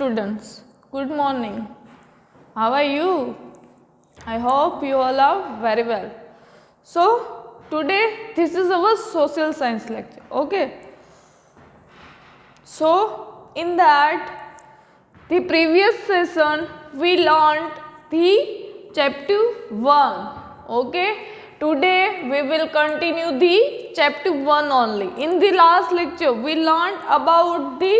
students. Good morning. How are you? I hope you all are very well. So, today this is our social science lecture. Okay. So, in that, the previous session we learned the chapter 1. Okay. Today we will continue the chapter 1 only. In the last lecture we learned about the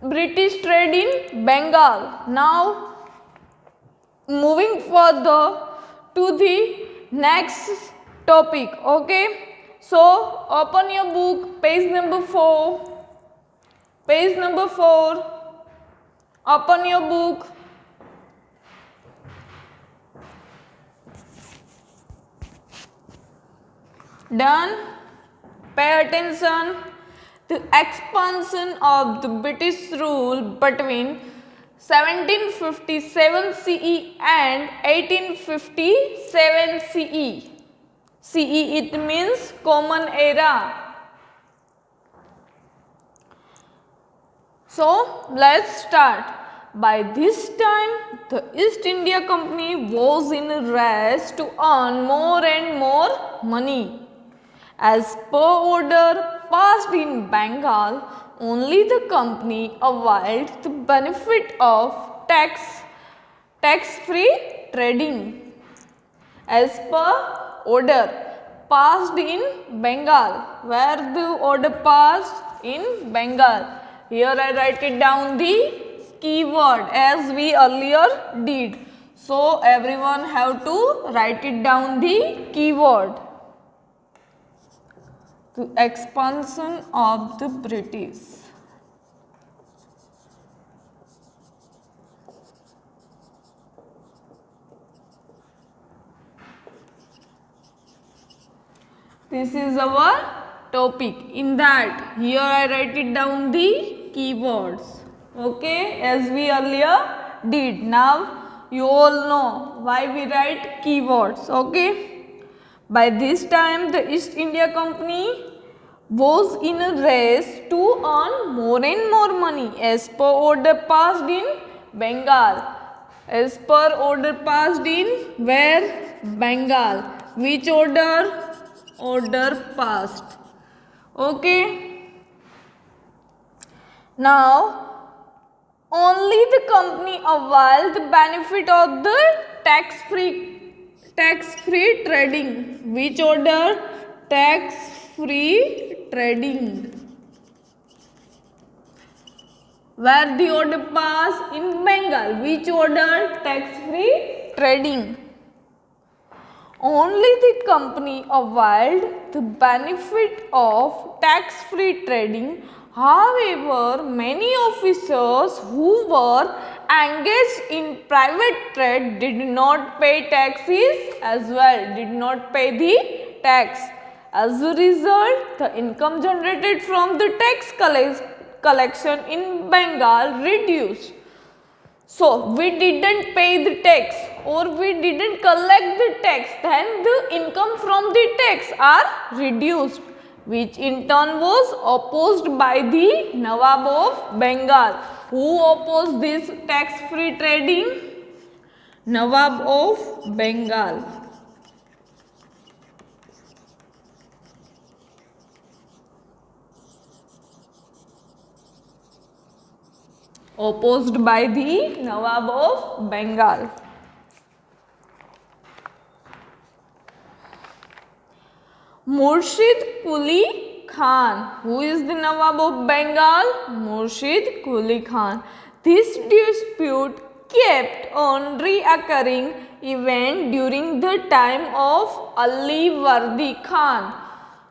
British trade in Bengal. Now moving further to the next topic. Okay. So open your book, page number 4. Page number 4. Open your book. Done. Pay attention. The expansion of the British rule between 1757 CE and 1857 CE. CE it means Common Era. So let's start. By this time, the East India Company was in a race to earn more and more money. As per order passed in Bengal, only the company availed the benefit of tax-free trading. As per order passed in Bengal, where the order passed in Bengal. Here I write it down the keyword as we earlier did. So everyone have to write it down the keyword. The expansion of the British. This is our topic. In that, here I write it down the keywords. Okay, as we earlier did. Now you all know why we write keywords. Okay. By this time, the East India Company was in a race to earn more and more money as per order passed in Bengal. As per order passed in where? Bengal. Which order? Order passed. Okay. Now, only the company availed the benefit of the tax-free trading. Which order? Tax-free trading. Where the order passed? In Bengal. Which order? Tax-free trading. Only the company availed the benefit of tax-free trading. However, many officers who were engaged in private trade did not pay taxes as well, did not pay the tax. As a result, the income generated from the tax collection in Bengal reduced. So, we didn't pay the tax or we didn't collect the tax, then the income from the tax are reduced, which in turn was opposed by the Nawab of Bengal. Who opposed this tax-free trading? Nawab of Bengal. Opposed by the Nawab of Bengal. Murshid Quli Khan. Who is the Nawab of Bengal? Murshid Quli Khan. This dispute kept on reoccurring even during the time of Ali Vardi Khan.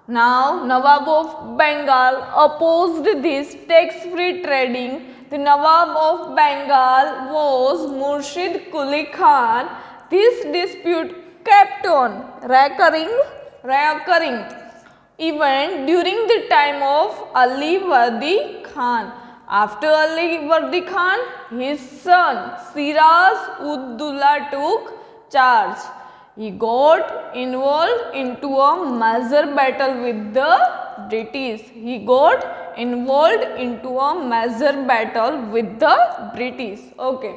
Now, Nawab of Bengal opposed this tax-free trading. The Nawab of Bengal was Murshid Quli Khan. This dispute kept on reoccurring even during the time of Ali Vardi Khan. After Ali Vardi Khan, his son Siraj Ud-Dawla took charge. He got involved into a major battle with the British. He got involved into a major battle with the British. Okay,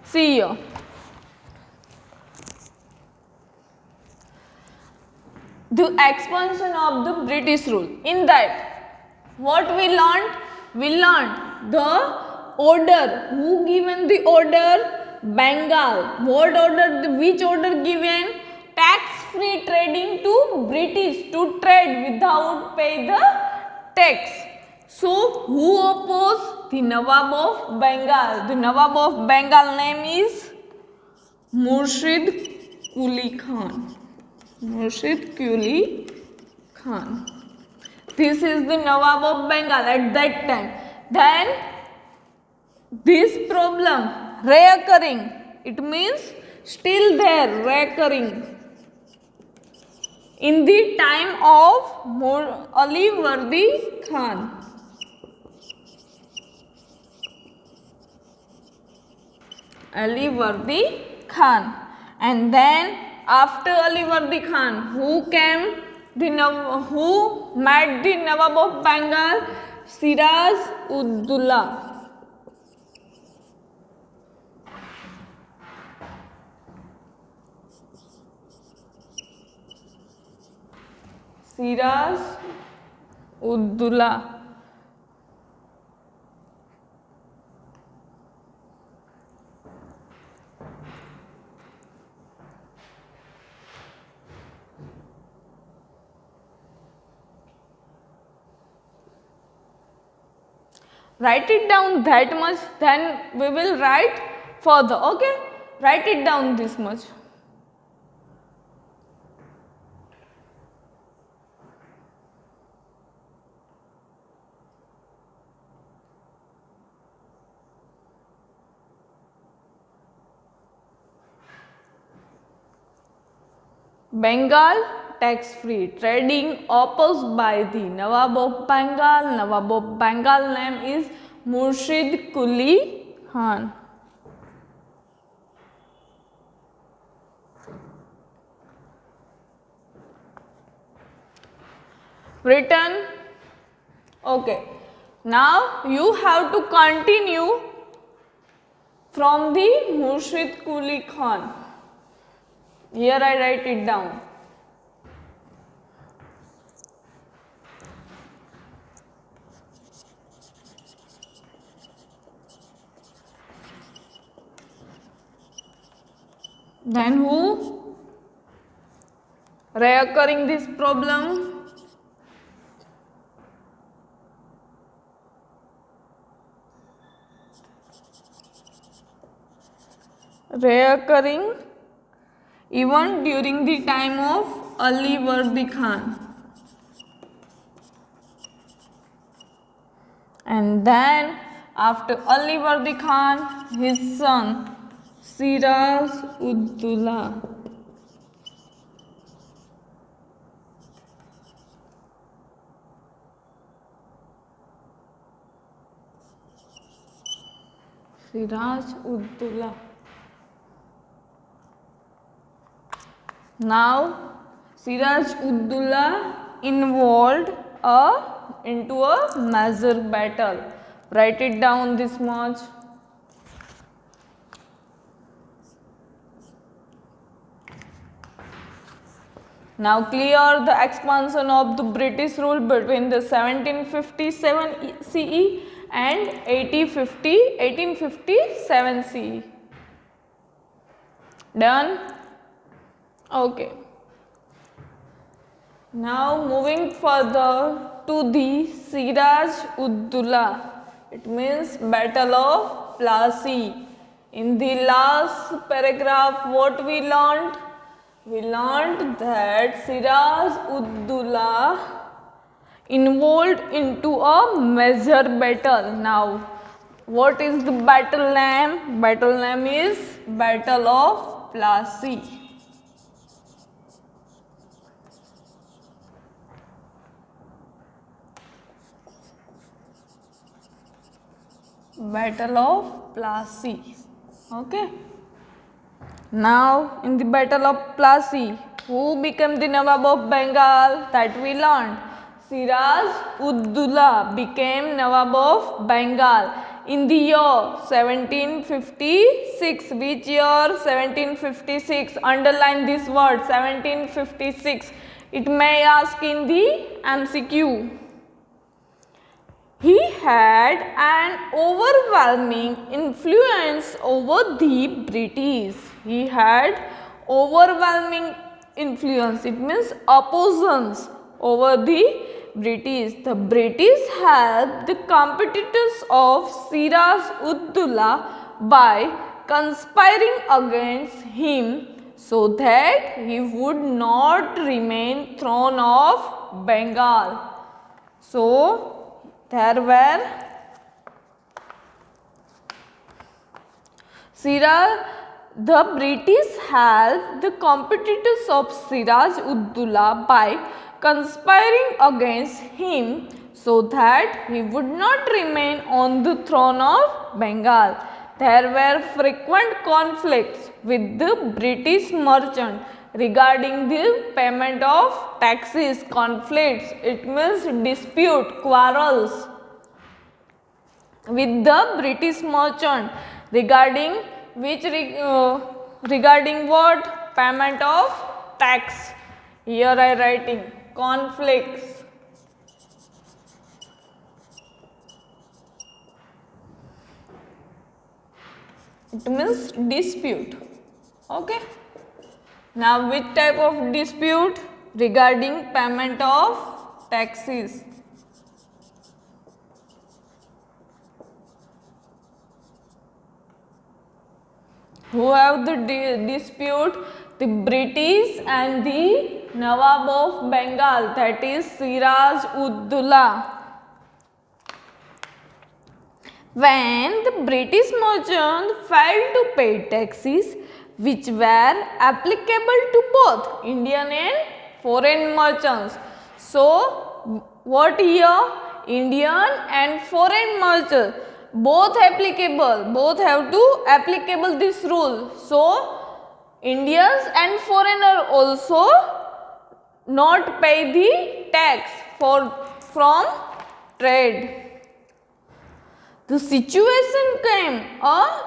see here. The expansion of the British rule. In that, what we learned? We learned the order. Who given the order? Bengal. What order? Which order given? Tax-free trading to British to trade without pay the tax. So, who opposed? The Nawab of Bengal. The Nawab of Bengal name is Murshid Quli Khan. Murshid Quli Khan. This is the Nawab of Bengal at that time. Then this problem recurring. It means still there recurring. In the time of Ali Vardi Khan. Ali Vardi Khan. And then after Ali Vardi Khan, who came? Who met the Nawab of Bengal? Siraj Uddula. Siraj Uddula. Write it down that much, then we will write further. Okay, write it down this much. Bengal tax-free trading opposed by the Nawab of Bengal. Nawab of Bengal name is Murshid Quli Khan. Written. Okay. Now you have to continue from the Murshid Quli Khan. Here I write it down. Then who? Reoccurring this problem. Reoccurring even during the time of Ali Vardi Khan. And then after Ali Vardi Khan, his son Siraj Uddula. Siraj Uddula. Now Siraj Uddula involved into a major battle. Write it down this much. Now clear the expansion of the British rule between the 1757 CE and 1857 CE. Done? Okay. Now moving further to the Siraj Uddula. It means Battle of Plassey. In the last paragraph, what we learned? We learned that Siraj Uddula involved into a major battle. Now, what is the battle name? Battle name is Battle of Plassey. Battle of Plassey. Okay. Now, in the Battle of Plassey, who became the Nawab of Bengal? That we learned. Siraj-ud-Dowla became Nawab of Bengal in the year 1756. Which year? 1756. Underline this word, 1756. It may ask in the MCQ. He had an overwhelming influence over the British. He had overwhelming influence. It means oppositions over the British. The British helped the competitors of Siraj-ud-Dowla by conspiring against him so that he would not remain throne of Bengal. So, there were the British helped the competitors of Siraj-ud-Dowla by conspiring against him so that he would not remain on the throne of Bengal. There were frequent conflicts with the British merchant regarding the payment of taxes. Conflicts, it means dispute, quarrels with the British merchant regarding regarding what? Payment of tax. Here I writing conflicts. It means dispute. Okay. Now, which type of dispute? Regarding payment of taxes. Who have the dispute? The British and the Nawab of Bengal, that is Siraj-ud-Dowla. When the British merchant failed to pay taxes which were applicable to both Indian and foreign merchants. So, what here? Indian and foreign merchants both applicable, both have to applicable this rule. So, Indians and foreigner also not pay the tax from trade. The situation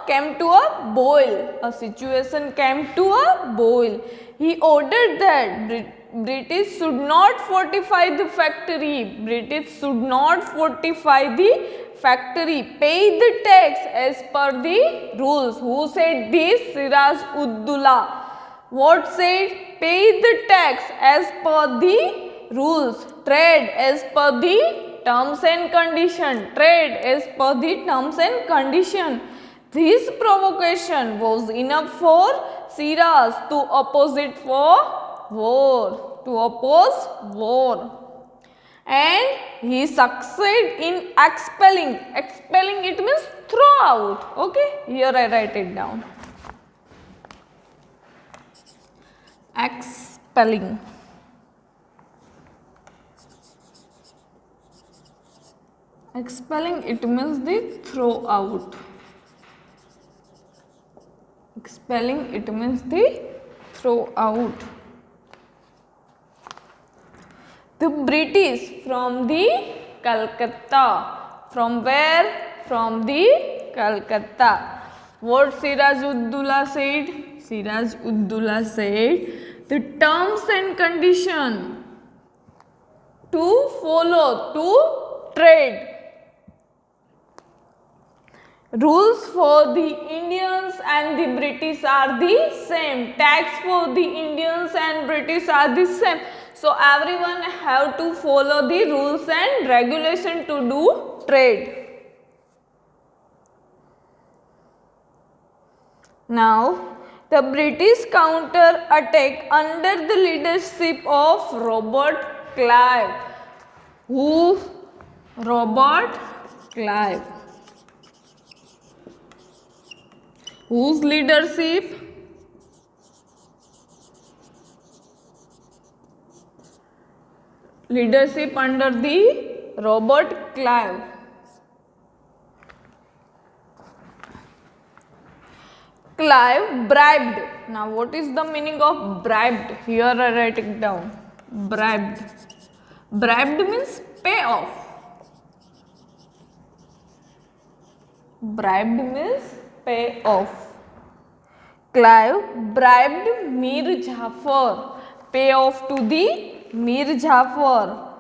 came to a boil. A situation came to a boil. He ordered that British should not fortify the factory. British should not fortify the factory. Pay the tax as per the rules. Who said this? Siraj-ud-Dowla. What said? Pay the tax as per the rules. Trade as per the terms and condition. Trade as per the terms and condition. This provocation was enough for Siraj to oppose it for war. To oppose war. And he succeeded in expelling. Expelling, it means throw out. Okay. Here I write it down. Expelling. Expelling, it means the throw out. Expelling, it means the throw out. The British from the Calcutta. From where? From the Calcutta. What Siraj-ud-Dowla said? Siraj-ud-Dowla said the terms and condition to follow to trade. Rules for the Indians and the British are the same. Tax for the Indians and British are the same. So, everyone have to follow the rules and regulation to do trade. Now, the British counter attack under the leadership of Robert Clive. Who? Robert Clive. Whose leadership? Leadership under the Robert Clive. Clive bribed. Now, what is the meaning of bribed? Here I write it down. Bribed. Bribed means pay off. Bribed means pay off. Clive bribed Mir Jafar. Pay off to the Mir Jafar.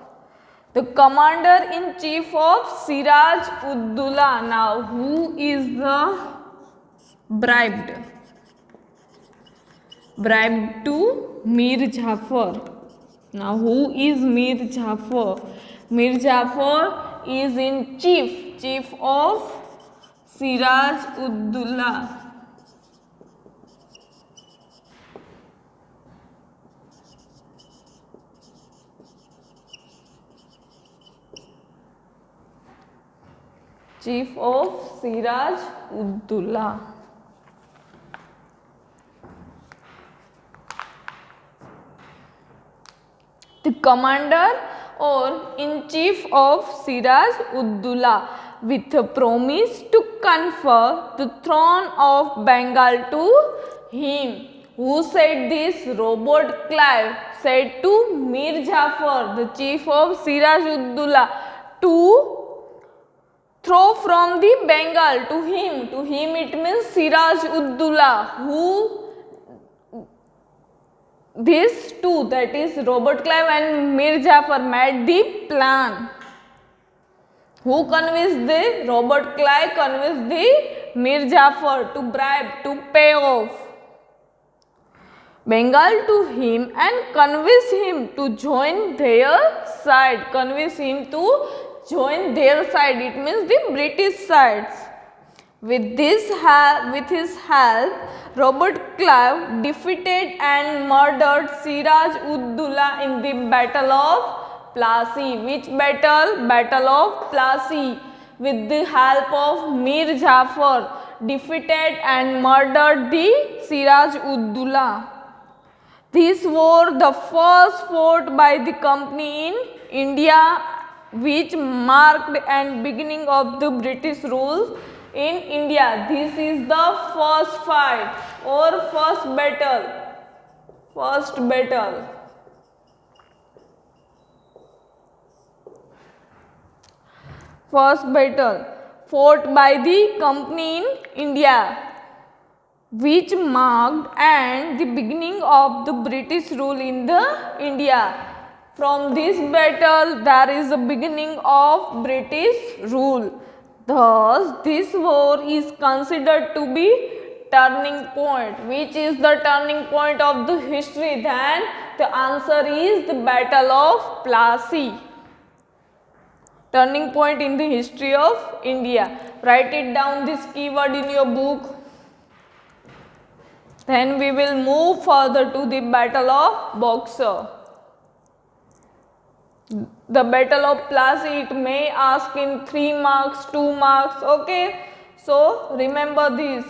The commander-in-chief of Siraj Uddula. Now, who is the bribed? Bribed to Mir Jafar. Now, who is Mir Jafar? Mir Jafar is in chief of Siraj Uddula. Chief of Siraj Uddula. The commander or in-chief of Siraj Uddula with a promise to confer the throne of Bengal to him. Who said this? Robert Clive said to Mir Jafar, the chief of Siraj Uddula, to throw from the Bengal to him. To him it means Siraj Uddula. Who? These two, that is Robert Clive and Mir Jafar, made the plan. Who convinced the Robert Clive? Convinced the Mir Jafar to bribe, to pay off Bengal to him and convince him to join their side. Convince him to join their side. It means the British sides. With his help, Robert Clive defeated and murdered Siraj Uddula in the Battle of Plassey. Which battle? Battle of Plassey. With the help of Mir Jafar, defeated and murdered the Siraj Uddula. These were the first fort by the company in India, which marked the beginning of the British rule in India. This is the first fight or first battle. First battle. First battle fought by the company in India, which marked and the beginning of the British rule in the India. From this battle, there is a beginning of British rule. Thus, this war is considered to be turning point. Which is the turning point of the history? Then the answer is the Battle of Plassey. Turning point in the history of India. Write it down, this keyword, in your book. Then we will move further to the Battle of Boxer. The Battle of Plassey, it may ask in 3 marks, 2 marks, okay. So, remember this.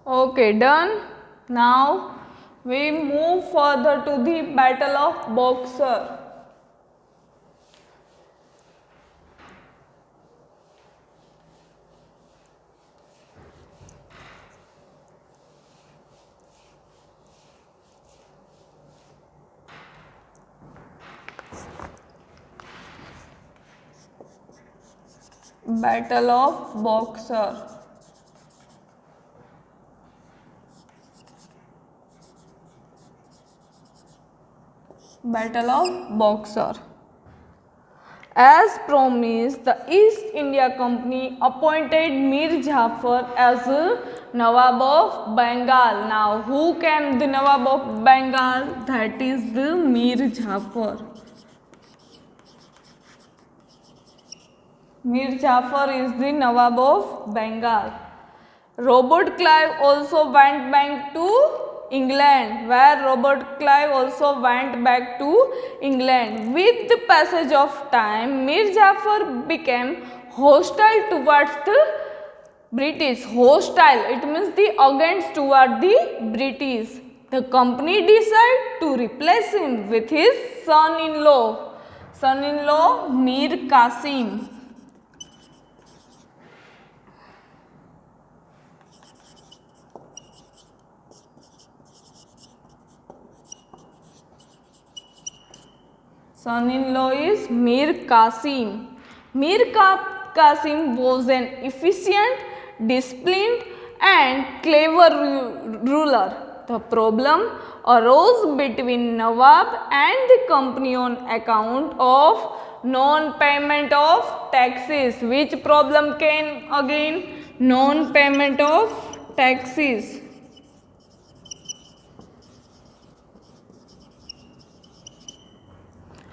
Okay, done. Now we move further to the Battle of Boxer. Battle of Boxer. Battle of Boxer. As promised, the East India Company appointed Mir Jafar as Nawab of Bengal. Now, who came the Nawab of Bengal? That is the Mir Jafar. Mir Jafar is the Nawab of Bengal. Robert Clive also went back to England, where Robert Clive also went back to England. With the passage of time, Mir Jafar became hostile towards the British, hostile, it means the against toward the British. The company decided to replace him with his son-in-law. Son-in-law Mir Qasim. Son-in-law is Mir Qasim. Qasim was an efficient, disciplined and clever ruler. The problem arose between Nawab and the company on account of non-payment of taxes. Which problem came again? Non-payment of taxes.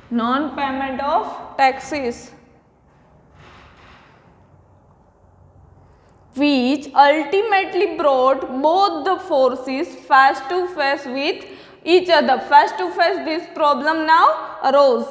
Non-payment of taxes, which ultimately brought both the forces face to face with each other. Face to face, this problem now arose.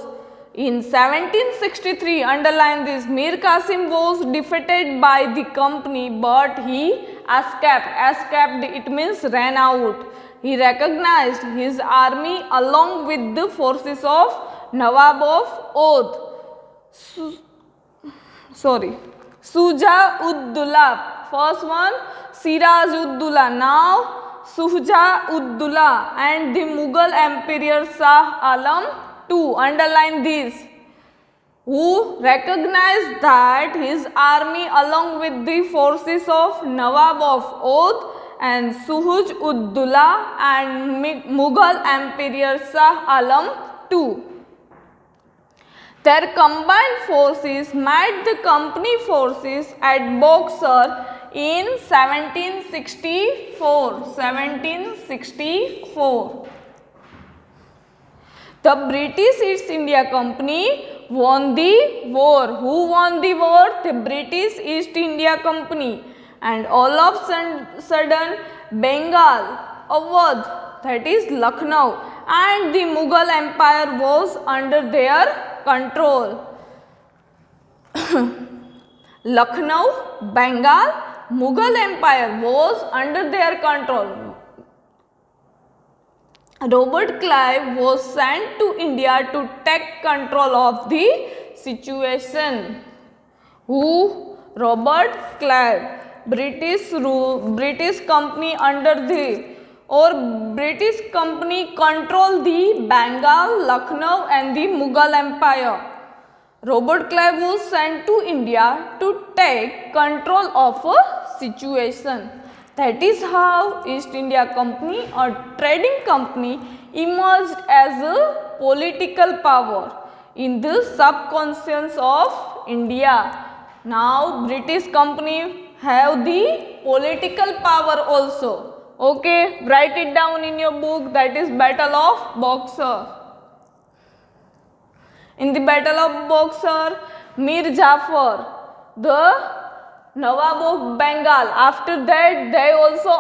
In 1763, underline this, Mir Qasim was defeated by the company, but he escaped. Escaped, it means ran out. He recognized his army along with the forces of Nawab of Oudh. Shuja-ud-Dawla. First one, Siraj-ud-Dawla. Now, Shuja-ud-Dawla and the Mughal Emperor Shah Alam II. Underline this. Who recognized that his army along with the forces of Nawab of Oudh and Shuja-ud-Dawla and Mughal Emperor Shah Alam II. Their combined forces met the company forces at Buxar in 1764. 1764. The British East India Company won the war. Who won the war? The British East India Company. And all of sudden Bengal, Awadh, that is Lucknow, and the Mughal Empire was under their control. Lucknow, Bengal, Mughal Empire was under their control. Robert Clive was sent to India to take control of the situation. Who? Robert Clive. British company under the British company control the Bengal, Lucknow and the Mughal Empire. Robert Clive was sent to India to take control of a situation. That is how East India Company, a trading company, emerged as a political power in the subconscious of India. Now British company have the political power also. Okay, write it down in your book, that is Battle of Buxar. In the Battle of Buxar, Mir Jafar, the Nawab of Bengal, after that they also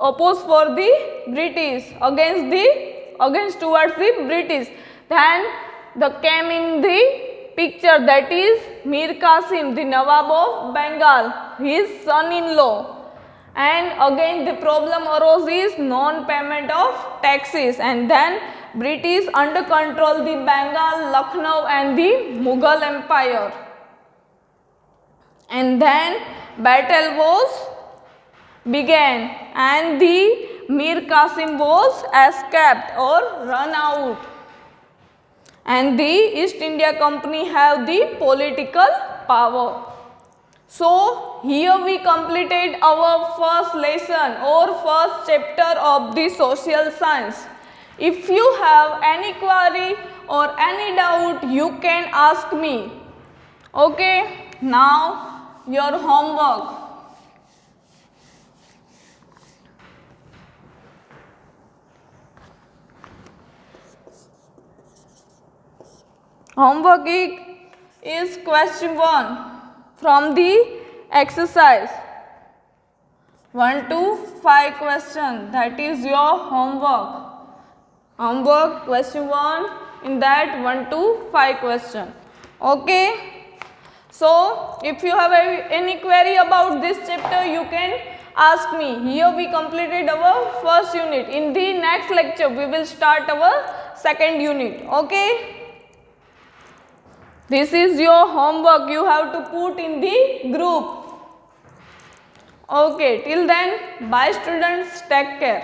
opposed for the British, against towards the British. Then came in the picture, that is Mir Qasim, the Nawab of Bengal, his son-in-law. And again the problem arose is non-payment of taxes, and then British under control the Bengal, Lucknow and the Mughal Empire. And then battle was began and the Mir Qasim was escaped or run out. And the East India Company have the political power. So, here we completed our first lesson or first chapter of the social science. If you have any query or any doubt, you can ask me. Okay, now your homework. Homework is question 1 from the exercise 1 to 5 question, that is your homework. Homework question 1 in that 1 to 5 question. Okay. So if you have any query about this chapter, you can ask me. Here we completed our first unit. In the next lecture we will start our second unit. Okay, this is your homework, you have to put in the group. Okay, till then, bye students, take care.